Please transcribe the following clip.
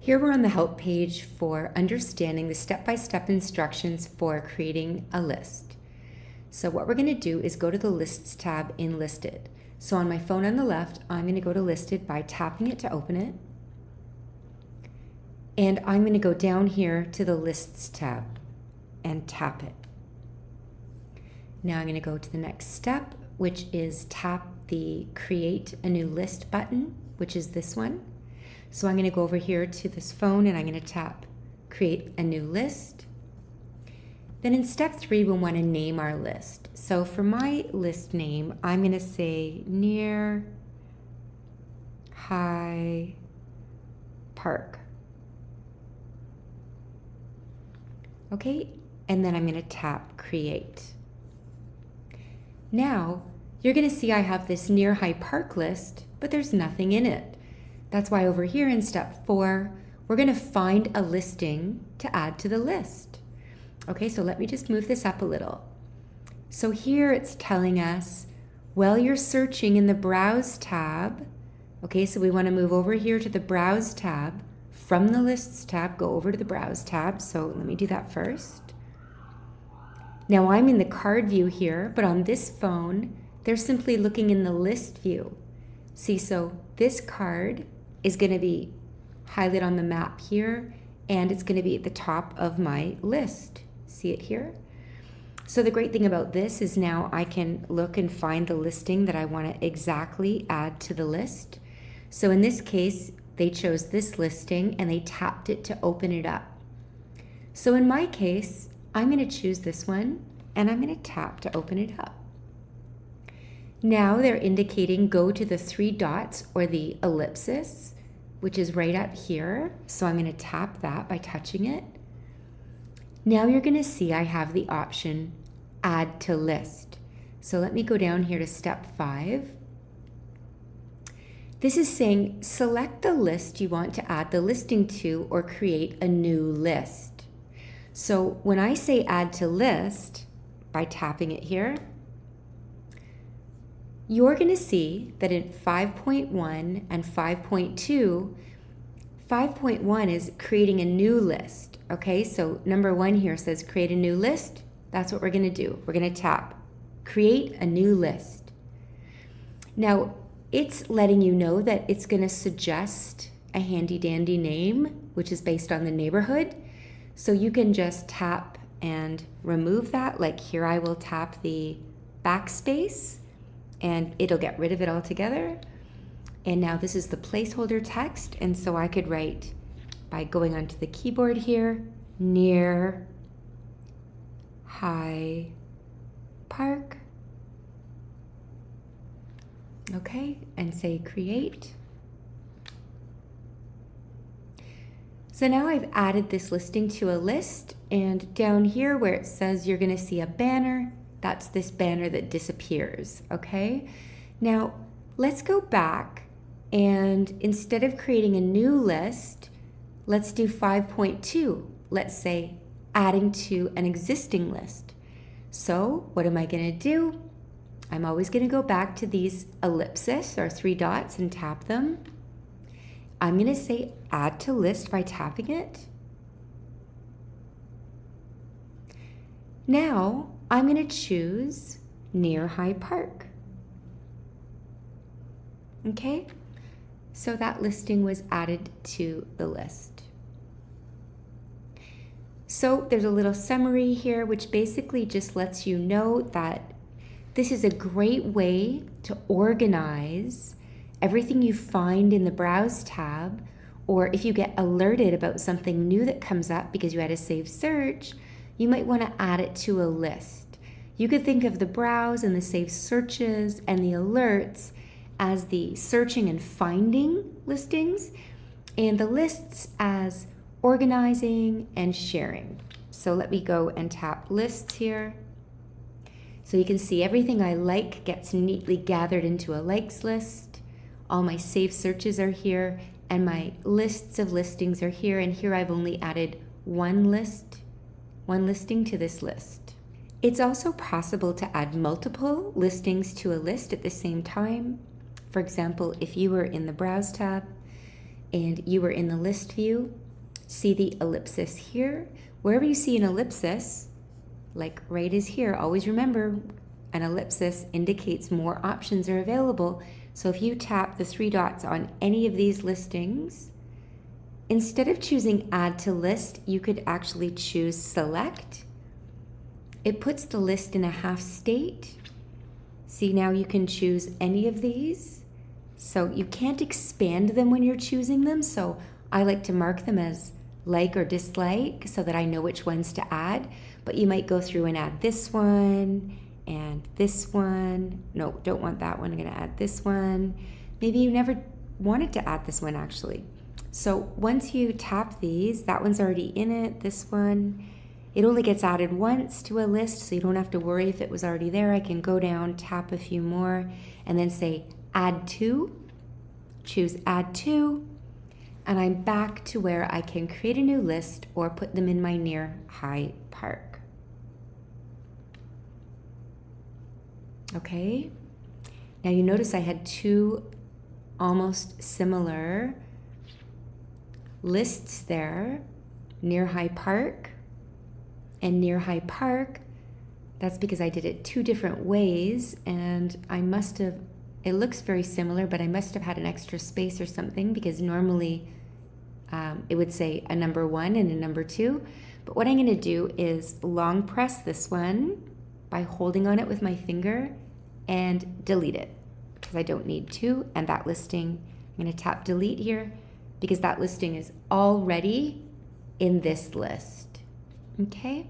Here we're on the help page for understanding the step-by-step instructions for creating a list. So what we're going to do is go to the Lists tab in Listed. So on my phone on the left, I'm going to go to Listed by tapping it to open it. And I'm going to go down here to the Lists tab and tap it. Now I'm going to go to the next step, which is tap the Create a New List button, which is this one. So I'm going to go over here to this phone and I'm going to tap Create a New List. Then in step 3, we'll want to name our list. So for my list name, I'm going to say Near High Park. Okay, and then I'm going to tap Create. Now, you're going to see I have this Near High Park list, but there's nothing in it. That's why over here in step 4, we're going to find a listing to add to the list. Okay, so let me just move this up a little. So here it's telling us, while you're searching in the Browse tab, okay, so we want to move over here to the Browse tab. From the Lists tab, go over to the Browse tab. So let me do that first. Now I'm in the card view here, but on this phone, they're simply looking in the list view. See, so this card is going to be highlighted on the map here, and it's going to be at the top of my list. See it here? So the great thing about this is now I can look and find the listing that I want to exactly add to the list. So in this case, they chose this listing and they tapped it to open it up. So in my case, I'm going to choose this one and I'm going to tap to open it up. Now they're indicating go to the 3 dots or the ellipsis, which is right up here. So I'm going to tap that by touching it. Now you're going to see I have the option Add to List. So let me go down here to step 5. This is saying select the list you want to add the listing to or create a new list. So when I say Add to List, by tapping it here, you're going to see that in 5.1 and 5.2, 5.1 is creating a new list. Okay, so number 1 here says create a new list. That's what we're going to do. We're going to tap create a new list. Now, it's letting you know that it's going to suggest a handy dandy name, which is based on the neighborhood. So you can just tap and remove that. Like here, I will tap the backspace and it'll get rid of it altogether. And now this is the placeholder text. And so I could write by going onto the keyboard here, Near High Park. Okay, and say create. So now I've added this listing to a list, and down here where it says you're going to see a banner, that's this banner that disappears, okay? Now, let's go back, and instead of creating a new list, let's do 5.2. Let's say adding to an existing list. So what am I going to do? I'm always going to go back to these ellipses or 3 dots and tap them. I'm going to say Add to List by tapping it. Now I'm going to choose Near High Park. Okay, so that listing was added to the list. So there's a little summary here, which basically just lets you know that this is a great way to organize everything you find in the Browse tab, or if you get alerted about something new that comes up because you had a saved search, you might want to add it to a list. You could think of the Browse and the saved searches and the alerts as the searching and finding listings, and the lists as organizing and sharing. So let me go and tap Lists here. So you can see everything I like gets neatly gathered into a likes list. All my saved searches are here, and my lists of listings are here. And here I've only added one listing to this list. It's also possible to add multiple listings to a list at the same time. For example, if you were in the Browse tab and you were in the list view, see the ellipsis here. Wherever you see an ellipsis, like right is here, always remember an ellipsis indicates more options are available. So if you tap the 3 dots on any of these listings, instead of choosing add to list, you could actually choose select. It puts the list in a half state. See, now you can choose any of these. So you can't expand them when you're choosing them. So I like to mark them as like or dislike so that I know which ones to add. But you might go through and add this one and this one. No, don't want that one. I'm going to add this one. Maybe you never wanted to add this one actually. So once you tap these, that one's already in it, this one. It only gets added once to a list, so you don't have to worry if it was already there. I can go down, tap a few more, and then say add to, choose add to, and I'm back to where I can create a new list or put them in my near-high park. Okay, now you notice I had 2 almost similar lists there, near-high park and near-high park. That's because I did it 2 different ways, and I must have, it looks very similar, but I must have had an extra space or something, because normally it would say a number 1 and a number 2. But what I'm going to do is long press this one by holding on it with my finger and delete it, because I don't need to. And that listing, I'm going to tap delete here, because that listing is already in this list. Okay?